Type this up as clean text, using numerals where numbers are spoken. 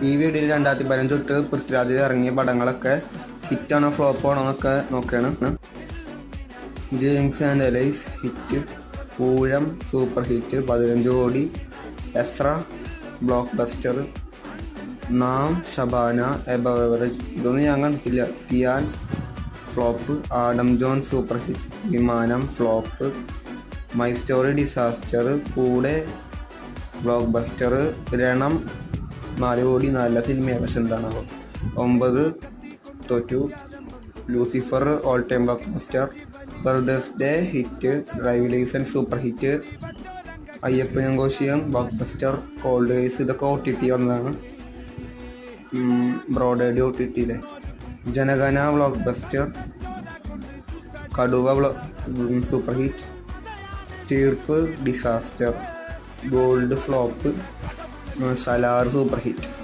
ഈ വീഡിയോയിൽ 2015 തൊട്ട് പൃഥ്വിരാജ് ഇറങ്ങിയ പടങ്ങളൊക്കെ ഹിറ്റാണോ ഫ്ലോപ്പ് ആണോ എന്നൊക്കെ നോക്കുകയാണ്. ജെയിംസ് ആൻഡ് എലൈസ് ഹിറ്റ്, പൂഴം സൂപ്പർ ഹിറ്റ് 15 കോടി, എസ്ര ബ്ലോക്ക് ബസ്റ്റർ, നാം ഷബാന എബവ് എവറേജ് ഇതൊന്നും ഞാൻ കണ്ടിട്ടില്ല. Thiyaan flop, Adam John super hit, Vimanam flop, my story disaster, Koode blockbuster, Ranam 4 കോടി, നല്ല സിനിമയാണ് പക്ഷെ എന്താണാവോ. 9 തോറ്റു. Lucifer all time blockbuster, brothers day hit, drive licence super hit, അയ്യപ്പനും കോശിയും ബ്ലോക്ക് ബസ്റ്റർ, കോൾഡ് കേസ് ഇതൊക്കെ OTT വന്നതാണ്. ബ്രോഡേഡി OTT-യിലെ Janagana blockbuster, Kaduva super hit, Theerppu disaster, gold flop, Salaar super hit.